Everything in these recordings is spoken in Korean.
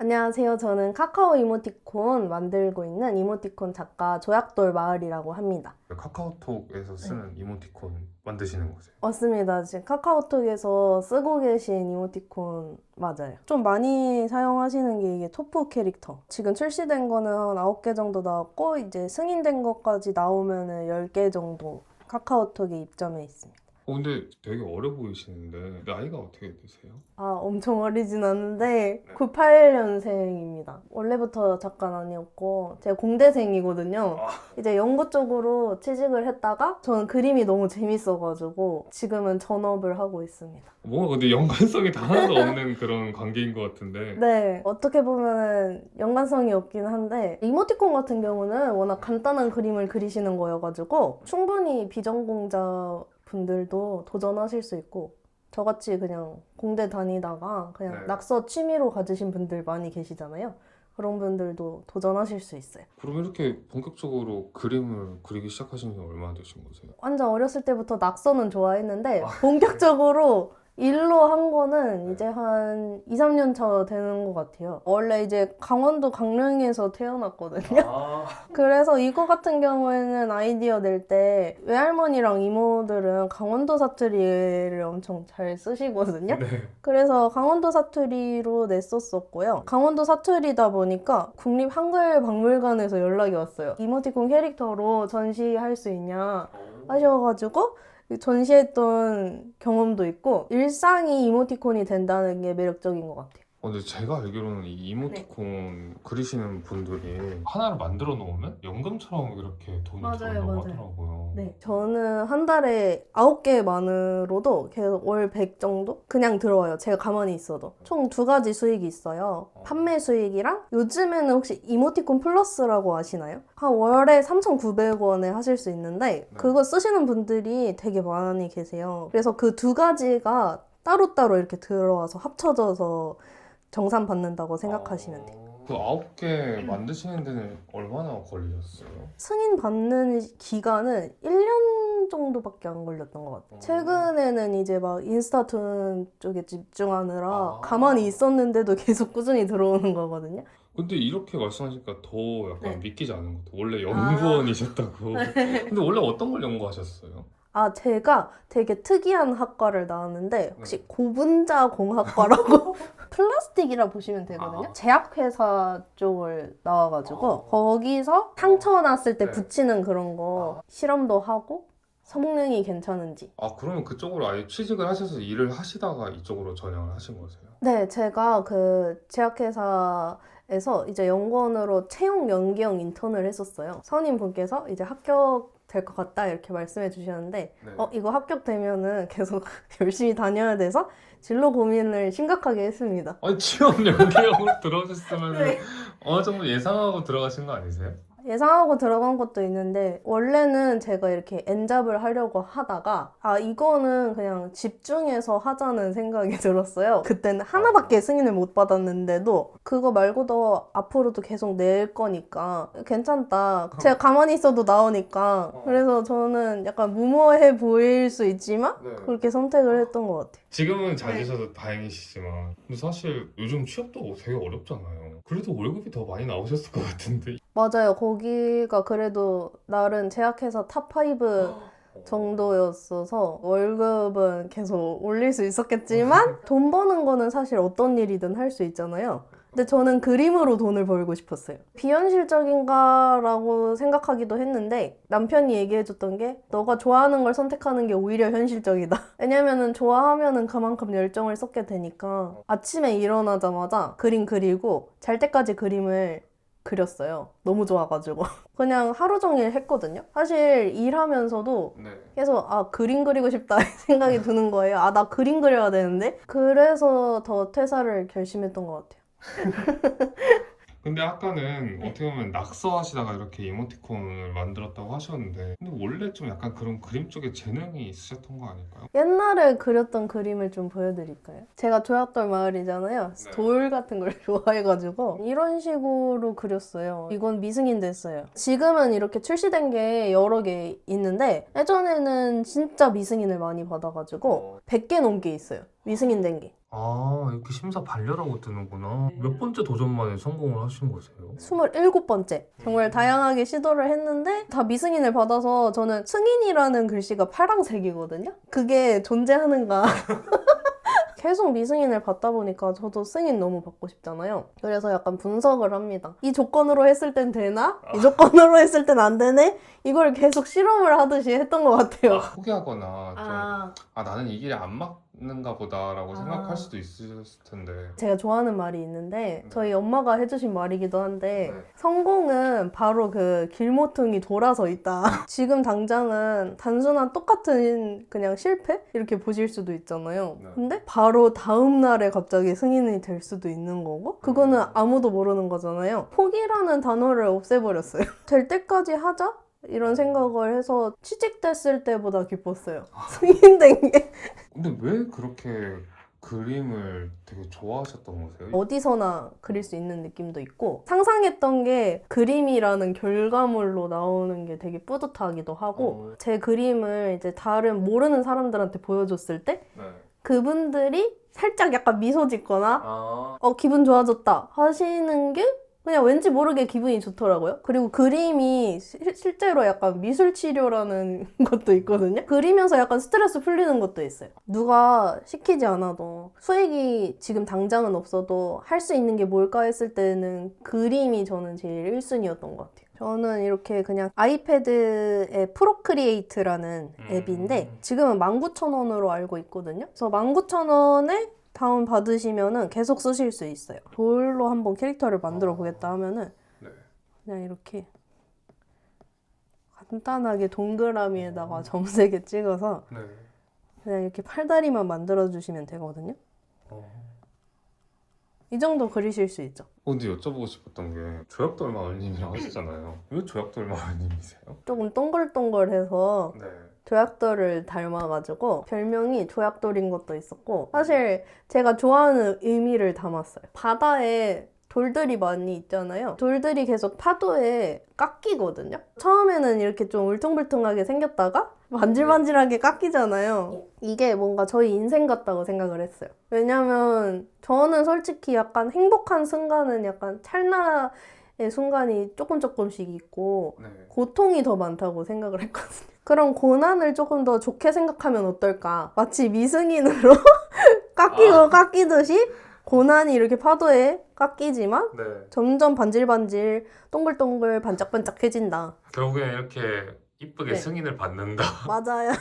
안녕하세요. 저는 카카오 이모티콘 만들고 있는 이모티콘 작가 조약돌 마을이라고 합니다. 카카오톡에서 쓰는 이모티콘 만드시는 거세요? 맞습니다. 지금 카카오톡에서 쓰고 계신 이모티콘 맞아요. 좀 많이 사용하시는 게 이게 토프 캐릭터. 지금 출시된 거는 한 9개 정도 나왔고 이제 승인된 것까지 나오면은 10개 정도 카카오톡에 입점해 있습니다. 근데 되게 어려 보이시는데 나이가 어떻게 되세요? 엄청 어리진 않은데 98년생입니다. 원래부터 작가는 아니었고 제가 공대생이거든요. 이제 연구 쪽으로 취직을 했다가 저는 그림이 너무 재밌어가지고 지금은 전업을 하고 있습니다. 뭔가 근데 연관성이 다 하나도 없는 그런 관계인 것 같은데. 네, 어떻게 보면은 연관성이 없긴 한데 이모티콘 같은 경우는 워낙 간단한 그림을 그리시는 거여가지고 충분히 비전공자 분들도 도전하실 수 있고 저같이 그냥 공대 다니다가 그냥 네. 낙서 취미로 가지신 분들 많이 계시잖아요. 그런 분들도 도전하실 수 있어요. 그럼 이렇게 본격적으로 그림을 그리기 시작하신 지 얼마나 되신 거세요? 완전 어렸을 때부터 낙서는 좋아했는데 본격적으로 일로 한 거는 이제 한 2, 3년 차 되는 것 같아요. 원래 이제 강원도 강릉에서 태어났거든요. 그래서 이거 같은 경우에는 아이디어 낼 때 외할머니랑 이모들은 강원도 사투리를 엄청 잘 쓰시거든요. 네. 그래서 강원도 사투리로 냈었었고요. 강원도 사투리다 보니까 국립한글박물관에서 연락이 왔어요. 이모티콘 캐릭터로 전시할 수 있냐 하셔가지고 전시했던 경험도 있고 일상이 이모티콘이 된다는 게 매력적인 것 같아요. 근데 제가 알기로는 이 이모티콘 그리시는 분들이 하나를 만들어 놓으면 연금처럼 이렇게 돈이 맞아요, 들어온다고 맞아요. 하더라고요. 네, 저는 한 달에 9개만으로도 계속 월 100 정도? 그냥 들어와요. 제가 가만히 있어도. 총 2가지 수익이 있어요. 판매 수익이랑 요즘에는 혹시 이모티콘 플러스라고 아시나요? 한 월에 3,900원에 하실 수 있는데 그거 쓰시는 분들이 되게 많이 계세요. 그래서 그 2가지가 따로따로 이렇게 들어와서 합쳐져서 정산 받는다고 생각하시면 돼요. 그 9개 만드시는 데는 얼마나 걸리셨어요? 승인 받는 기간은 1년 정도밖에 안 걸렸던 것 같아요. 최근에는 이제 막 인스타툰 쪽에 집중하느라 가만히 있었는데도 계속 꾸준히 들어오는 거거든요. 근데 이렇게 말씀하시니까 더 약간 네. 믿기지 않은 것 같아요. 원래 연구원이셨다고. 근데 원래 어떤 걸 연구하셨어요? 제가 되게 특이한 학과를 나왔는데 혹시 고분자 공학과라고 플라스틱이라 보시면 되거든요. 제약회사 쪽을 나와가지고 거기서 상처 났을 때 네. 붙이는 그런 거 실험도 하고 성능이 괜찮은지. 그러면 그쪽으로 아예 취직을 하셔서 일을 하시다가 이쪽으로 전향을 하신 거세요? 네, 제가 그 제약회사에서 이제 연구원으로 채용 연기형 인턴을 했었어요. 선임분께서 이제 합격 될 것 같다 이렇게 말씀해 주셨는데 네. 이거 합격되면은 계속 열심히 다녀야 돼서 진로 고민을 심각하게 했습니다. 아니 취업 연계형으로 들어오셨으면 어느 정도 예상하고 들어가신 거 아니세요? 예상하고 들어간 것도 있는데 원래는 제가 이렇게 엔잡을 하려고 하다가 이거는 그냥 집중해서 하자는 생각이 들었어요. 그때는 하나밖에 승인을 못 받았는데도 그거 말고도 앞으로도 계속 낼 거니까 괜찮다. 제가 가만히 있어도 나오니까 그래서 저는 약간 무모해 보일 수 있지만 그렇게 선택을 했던 것 같아요. 지금은 잘 되셔서 다행이시지만 근데 사실 요즘 취업도 되게 어렵잖아요. 그래도 월급이 더 많이 나오셨을 것 같은데. 맞아요. 거기가 그래도 나름 제약회사 탑5 정도였어서 월급은 계속 올릴 수 있었겠지만 돈 버는 거는 사실 어떤 일이든 할 수 있잖아요. 근데 저는 그림으로 돈을 벌고 싶었어요. 비현실적인가라고 생각하기도 했는데 남편이 얘기해줬던 게 너가 좋아하는 걸 선택하는 게 오히려 현실적이다. 왜냐면은 좋아하면은 그만큼 열정을 쏟게 되니까 아침에 일어나자마자 그림 그리고 잘 때까지 그림을 그렸어요. 너무 좋아가지고. 그냥 하루 종일 했거든요. 사실 일하면서도 계속 그림 그리고 싶다 생각이 드는 거예요. 나 그림 그려야 되는데? 그래서 더 퇴사를 결심했던 것 같아요. 근데 아까는 어떻게 보면 낙서하시다가 이렇게 이모티콘을 만들었다고 하셨는데 근데 원래 좀 약간 그런 그림 쪽에 재능이 있으셨던 거 아닐까요? 옛날에 그렸던 그림을 좀 보여드릴까요? 제가 조약돌 마을이잖아요. 돌 같은 걸 좋아해가지고 이런 식으로 그렸어요. 이건 미승인 됐어요. 지금은 이렇게 출시된 게 여러 개 있는데 예전에는 진짜 미승인을 많이 받아가지고 100개 넘게 있어요. 미승인 된 게. 아, 이렇게 심사 반려라고 뜨는구나. 몇 번째 도전 만에 성공을 하신 거세요? 27번째. 정말 다양하게 시도를 했는데 다 미승인을 받아서 저는 승인이라는 글씨가 파란색이거든요. 그게 존재하는가. 계속 미승인을 받다 보니까 저도 승인 너무 받고 싶잖아요. 그래서 약간 분석을 합니다. 이 조건으로 했을 땐 되나? 이 조건으로 했을 땐 안 되네? 이걸 계속 실험을 하듯이 했던 것 같아요. 포기하거나 좀 나는 이 길이 안 맞는가 보다라고 생각할 수도 있을 텐데. 제가 좋아하는 말이 있는데 저희 엄마가 해주신 말이기도 한데 네. 성공은 바로 그 길모퉁이 돌아서 있다. 지금 당장은 단순한 똑같은 그냥 실패? 이렇게 보실 수도 있잖아요. 네. 근데 바로 다음 날에 갑자기 승인이 될 수도 있는 거고 그거는 아무도 모르는 거잖아요. 포기라는 단어를 없애버렸어요. 될 때까지 하자? 이런 생각을 해서 취직됐을 때보다 기뻤어요. 승인된 게. 근데 왜 그렇게 그림을 되게 좋아하셨던 거세요? 어디서나 그릴 수 있는 느낌도 있고 상상했던 게 그림이라는 결과물로 나오는 게 되게 뿌듯하기도 하고 제 그림을 이제 다른 모르는 사람들한테 보여줬을 때 네. 그분들이 살짝 약간 미소 짓거나 아, 기분 좋아졌다 하시는 게 그냥 왠지 모르게 기분이 좋더라고요. 그리고 그림이 실제로 약간 미술 치료라는 것도 있거든요. 그리면서 약간 스트레스 풀리는 것도 있어요. 누가 시키지 않아도 수익이 지금 당장은 없어도 할 수 있는 게 뭘까 했을 때는 그림이 저는 제일 1순위였던 것 같아요. 저는 이렇게 그냥 아이패드의 프로크리에이트라는 앱인데 지금은 19,000원으로 알고 있거든요. 그래서 19,000원에 다운 받으시면은 계속 쓰실 수 있어요. 돌로 한번 캐릭터를 만들어 보겠다 하면은 네. 그냥 이렇게 간단하게 동그라미에다가 점 3개 찍어서 네. 그냥 이렇게 팔다리만 만들어 주시면 되거든요. 이 정도 그리실 수 있죠. 근데 여쭤보고 싶었던 게 조약돌 마을님이라고 하시잖아요. 왜 조약돌 마을님이세요? 조금 동글동글해서 네. 조약돌을 닮아가지고 별명이 조약돌인 것도 있었고 사실 제가 좋아하는 의미를 담았어요. 바다에 돌들이 많이 있잖아요. 돌들이 계속 파도에 깎이거든요. 처음에는 이렇게 좀 울퉁불퉁하게 생겼다가 반질반질하게 깎이잖아요. 이게 뭔가 저희 인생 같다고 생각을 했어요. 왜냐면 저는 솔직히 약간 행복한 순간은 약간 찰나의 순간이 조금씩 있고 네. 고통이 더 많다고 생각을 했거든요. 그럼 고난을 조금 더 좋게 생각하면 어떨까? 마치 미승인으로 깎이고 깎이듯이 고난이 이렇게 파도에 깎이지만 네. 점점 반질반질 동글동글 반짝반짝해진다. 결국엔 이렇게 이쁘게 네. 승인을 받는다. 맞아요.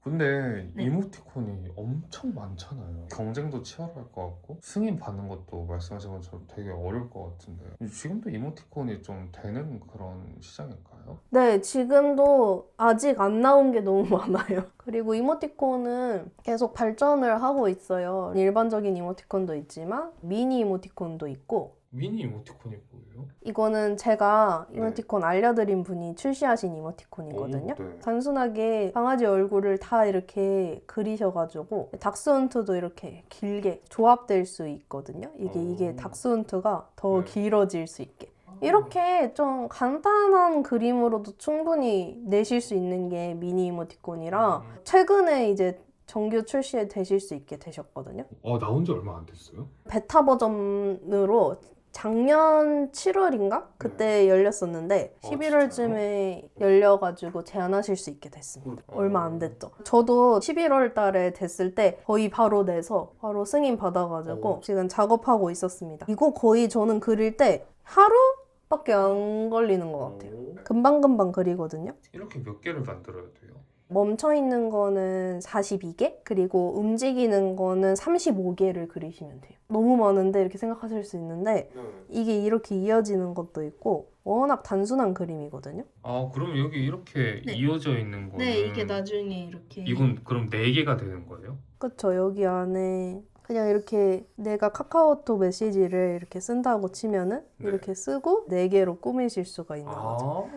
근데 네. 이모티콘이 엄청 많잖아요. 경쟁도 치열할 것 같고 승인 받는 것도 말씀하신 것처럼 되게 어려울 것 같은데 지금도 이모티콘이 좀 되는 그런 시장일까요? 네, 지금도 아직 안 나온 게 너무 많아요. 그리고 이모티콘은 계속 발전을 하고 있어요. 일반적인 이모티콘도 있지만 미니 이모티콘도 있고 미니 이모티콘이 뭐예요? 이거는 제가 네. 이모티콘 알려드린 분이 출시하신 이모티콘이거든요. 오, 네. 단순하게 강아지 얼굴을 다 이렇게 그리셔가지고 닥스훈트도 이렇게 길게 조합될 수 있거든요. 이게 닥스훈트가 더 네. 길어질 수 있게. 이렇게 좀 간단한 그림으로도 충분히 내실 수 있는 게 미니 이모티콘이라 최근에 이제 정규 출시에 되실 수 있게 되셨거든요. 나온 지 얼마 안 됐어요? 베타 버전으로 작년 7월인가? 그때 열렸었는데 11월쯤에 열려가지고 제안하실 수 있게 됐습니다. 얼마 안 됐죠. 저도 11월 달에 됐을 때 거의 바로 내서 바로 승인 받아가지고 지금 작업하고 있었습니다. 이거 거의 저는 그릴 때 하루밖에 안 걸리는 것 같아요. 금방금방 그리거든요. 이렇게 몇 개를 만들어야 돼요? 멈춰있는 거는 42개, 그리고 움직이는 거는 35개를 그리시면 돼요. 너무 많은데 이렇게 생각하실 수 있는데 이게 이렇게 이어지는 것도 있고 워낙 단순한 그림이거든요. 그럼 여기 이렇게 네. 이어져 있는 거는 나중에 이렇게 이건 그럼 4개가 되는 거예요? 그쵸. 여기 안에 그냥 이렇게 내가 카카오톡 메시지를 이렇게 쓴다고 치면은 네. 이렇게 쓰고 4개로 꾸미실 수가 있는 거죠.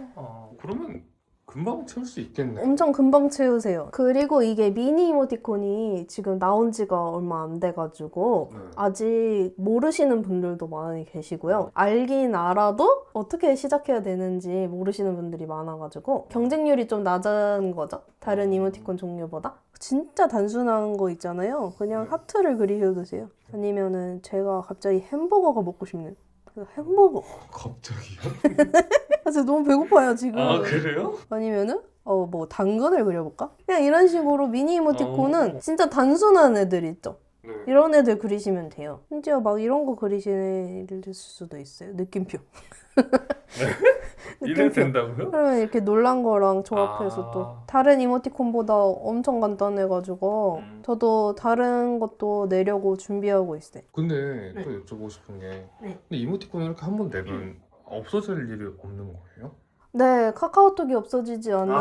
그러면 금방 채울 수 있겠네. 엄청 금방 채우세요. 그리고 이게 미니 이모티콘이 지금 나온 지가 얼마 안 돼가지고 네. 아직 모르시는 분들도 많이 계시고요. 알긴 알아도 어떻게 시작해야 되는지 모르시는 분들이 많아가지고 경쟁률이 좀 낮은 거죠. 다른 이모티콘 종류보다. 진짜 단순한 거 있잖아요. 그냥 하트를 그리셔도 돼요. 아니면은 제가 갑자기 햄버거가 먹고 싶네요. 그래서 햄버거. 갑자기요? 아, 진짜 너무 배고파요 지금. 아 그래요? 아니면은 뭐 당근을 그려볼까? 그냥 이런 식으로 미니 이모티콘은 오. 진짜 단순한 애들 있죠. 네. 이런 애들 그리시면 돼요. 심지어 막 이런 거 그리시는 애들 수도 있어요. 느낌표. 이래 된다고요? 그러면 이렇게 놀란 거랑 조합해서 또 다른 이모티콘보다 엄청 간단해가지고 저도 다른 것도 내려고 준비하고 있어요. 근데 네. 또 여쭤보고 싶은 게 네. 근데 이모티콘 이렇게 한 번 내면 없어질 일이 없는 거예요? 네, 카카오톡이 없어지지 않는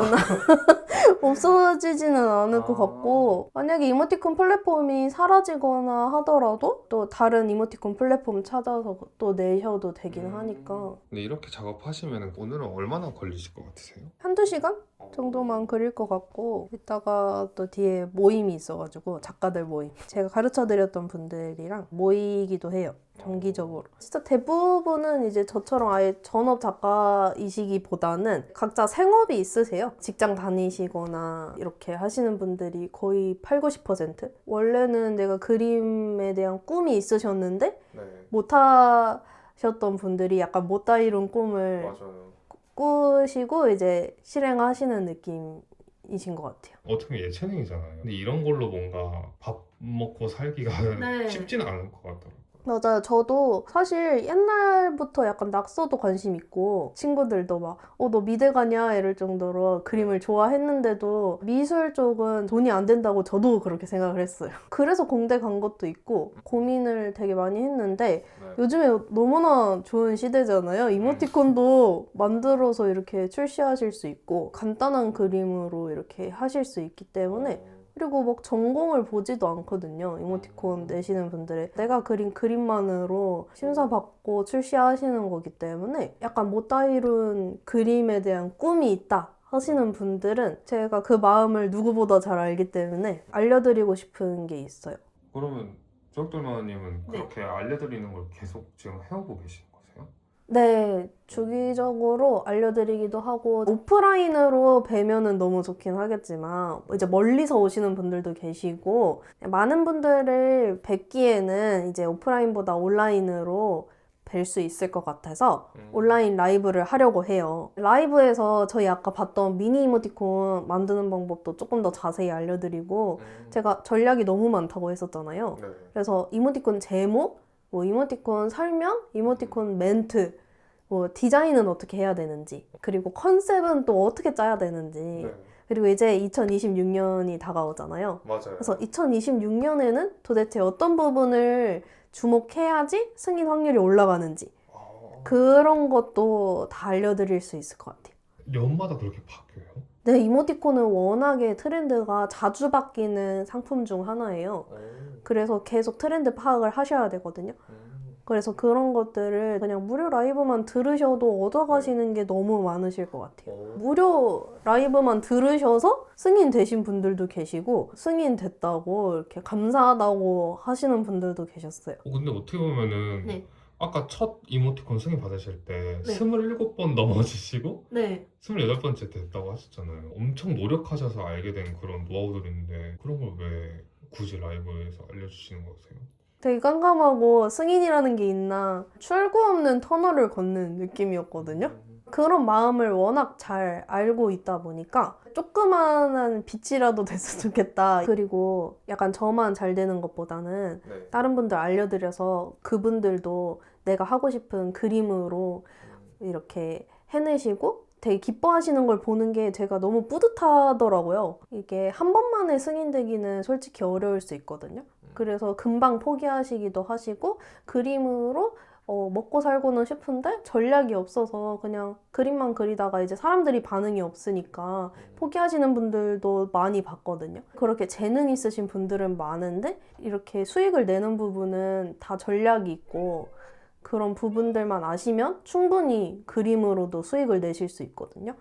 없어지지는 않을 것 같고 만약에 이모티콘 플랫폼이 사라지거나 하더라도 또 다른 이모티콘 플랫폼 찾아서 또 내셔도 되긴 하니까 근데 이렇게 작업하시면 오늘은 얼마나 걸리실 것 같으세요? 한두 시간 정도만 그릴 것 같고 이따가 또 뒤에 모임이 있어가지고 작가들 모임 제가 가르쳐드렸던 분들이랑 모이기도 해요. 정기적으로. 진짜 대부분은 이제 저처럼 아예 전업 작가이시기보다는 각자 생업이 있으세요. 직장 다니시거나 이렇게 하시는 분들이 거의 8, 90%? 원래는 내가 그림에 대한 꿈이 있으셨는데 네 못 하셨던 분들이 약간 못다 이룬 꿈을 맞아요. 꾸시고 이제 실행하시는 느낌이신 것 같아요. 어떻게 예체능이잖아요. 근데 이런 걸로 뭔가 밥 먹고 살기가 네. 쉽지는 않을 것 같더라고요. 맞아요. 저도 사실 옛날부터 약간 낙서도 관심 있고 친구들도 막 너 미대 가냐 이럴 정도로 그림을 좋아했는데도 미술 쪽은 돈이 안 된다고 저도 그렇게 생각을 했어요. 그래서 공대 간 것도 있고 고민을 되게 많이 했는데 요즘에 너무나 좋은 시대잖아요. 이모티콘도 만들어서 이렇게 출시하실 수 있고 간단한 그림으로 이렇게 하실 수 있기 때문에 그리고 막 전공을 보지도 않거든요. 이모티콘 내시는 분들의 내가 그린 그림만으로 심사받고 출시하시는 거기 때문에 약간 못다 이룬 그림에 대한 꿈이 있다 하시는 분들은 제가 그 마음을 누구보다 잘 알기 때문에 알려드리고 싶은 게 있어요. 그러면 조약돌마님은 네. 그렇게 알려드리는 걸 계속 지금 해오고 계시는 거세요? 네, 주기적으로 알려드리기도 하고 오프라인으로 뵈면은 너무 좋긴 하겠지만 이제 멀리서 오시는 분들도 계시고 많은 분들을 뵙기에는 이제 오프라인보다 온라인으로 뵐 수 있을 것 같아서 온라인 라이브를 하려고 해요. 라이브에서 저희 아까 봤던 미니 이모티콘 만드는 방법도 조금 더 자세히 알려드리고 제가 전략이 너무 많다고 했었잖아요. 네. 그래서 이모티콘 제목, 뭐 이모티콘 설명, 이모티콘 멘트, 뭐 디자인은 어떻게 해야 되는지, 그리고 컨셉은 또 어떻게 짜야 되는지, 그리고 이제 2026년이 다가오잖아요. 맞아요. 그래서 2026년에는 도대체 어떤 부분을 주목해야지 승인 확률이 올라가는지 그런 것도 다 알려드릴 수 있을 것 같아요. 년마다 그렇게 바뀌어요? 네, 이모티콘은 워낙에 트렌드가 자주 바뀌는 상품 중 하나예요. 그래서 계속 트렌드 파악을 하셔야 되거든요. 그래서 그런 것들을 그냥 무료 라이브만 들으셔도 얻어가시는 게 너무 많으실 것 같아요. 무료 라이브만 들으셔서 승인 되신 분들도 계시고 승인 됐다고 이렇게 감사하다고 하시는 분들도 계셨어요. 근데 어떻게 보면은 네. 아까 첫 이모티콘 승인 받으실 때 네. 27번 넘어지시고 네. 28번째 됐다고 하셨잖아요. 엄청 노력하셔서 알게 된 그런 노하우들이 있는데 그런 걸 왜 굳이 라이브에서 알려주시는 거세요? 되게 깜깜하고 승인이라는 게 있나 출구 없는 터널을 걷는 느낌이었거든요. 그런 마음을 워낙 잘 알고 있다 보니까 조그만한 빛이라도 됐으면 좋겠다. 그리고 약간 저만 잘 되는 것보다는 다른 분들 알려드려서 그분들도 내가 하고 싶은 그림으로 이렇게 해내시고 되게 기뻐하시는 걸 보는 게 제가 너무 뿌듯하더라고요. 이게 한 번만에 승인되기는 솔직히 어려울 수 있거든요. 그래서 금방 포기하시기도 하시고 그림으로 먹고 살고는 싶은데 전략이 없어서 그냥 그림만 그리다가 이제 사람들이 반응이 없으니까 포기하시는 분들도 많이 봤거든요. 그렇게 재능 있으신 분들은 많은데 이렇게 수익을 내는 부분은 다 전략이 있고 그런 부분들만 아시면 충분히 그림으로도 수익을 내실 수 있거든요.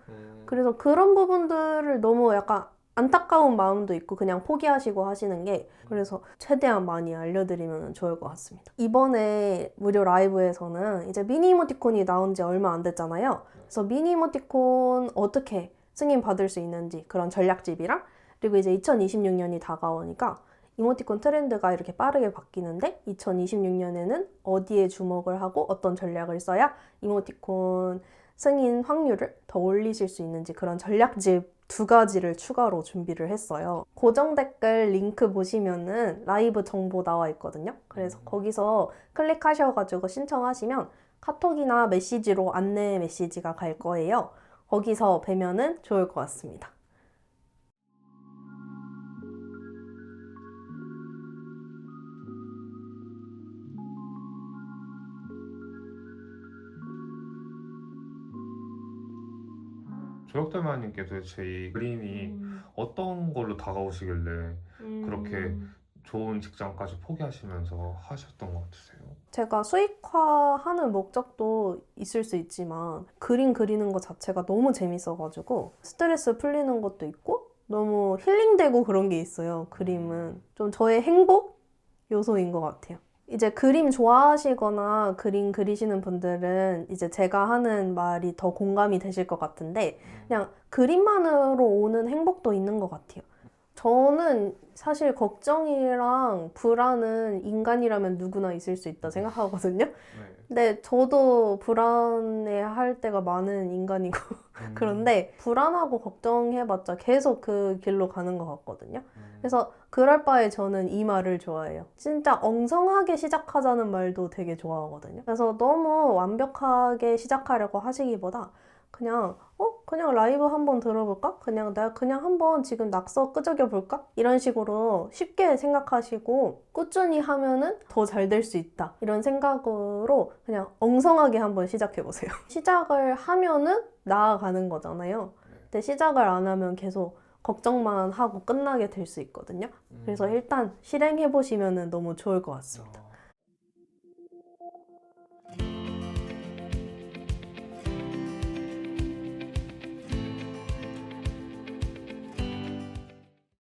그래서 그런 부분들을 너무 약간 안타까운 마음도 있고 그냥 포기하시고 하시는 게 그래서 최대한 많이 알려드리면 좋을 것 같습니다. 이번에 무료 라이브에서는 이제 미니 이모티콘이 나온 지 얼마 안 됐잖아요. 그래서 미니 이모티콘 어떻게 승인 받을 수 있는지 그런 전략집이랑 그리고 이제 2026년이 다가오니까 이모티콘 트렌드가 이렇게 빠르게 바뀌는데 2026년에는 어디에 주목을 하고 어떤 전략을 써야 이모티콘 승인 확률을 더 올리실 수 있는지 그런 전략집 2가지를 추가로 준비를 했어요. 고정 댓글 링크 보시면은 라이브 정보 나와 있거든요. 그래서 거기서 클릭하셔가지고 신청하시면 카톡이나 메시지로 안내 메시지가 갈 거예요. 거기서 뵈면은 좋을 것 같습니다. 조혁대마님께 도대체 이 그림이 어떤 걸로 다가오시길래 그렇게 좋은 직장까지 포기하시면서 하셨던 것 같으세요? 제가 수익화하는 목적도 있을 수 있지만 그림 그리는 것 자체가 너무 재밌어가지고 스트레스 풀리는 것도 있고 너무 힐링되고 그런 게 있어요. 그림은 좀 저의 행복 요소인 것 같아요. 이제 그림 좋아하시거나 그림 그리시는 분들은 이제 제가 하는 말이 더 공감이 되실 것 같은데 그냥 그림만으로 오는 행복도 있는 것 같아요. 저는 사실 걱정이랑 불안은 인간이라면 누구나 있을 수 있다 생각하거든요. 네. 근데 저도 불안해할 때가 많은 인간이고 그런데 불안하고 걱정해봤자 계속 그 길로 가는 것 같거든요. 그래서 그럴 바에 저는 이 말을 좋아해요. 진짜 엉성하게 시작하자는 말도 되게 좋아하거든요. 그래서 너무 완벽하게 시작하려고 하시기보다 그냥 라이브 한번 들어볼까? 내가 그냥 한번 지금 낙서 끄적여 볼까? 이런 식으로 쉽게 생각하시고 꾸준히 하면은 더 잘 될 수 있다. 이런 생각으로 그냥 엉성하게 한번 시작해 보세요. 시작을 하면은 나아가는 거잖아요. 근데 시작을 안 하면 계속 걱정만 하고 끝나게 될 수 있거든요. 그래서 일단 실행해 보시면은 너무 좋을 것 같습니다.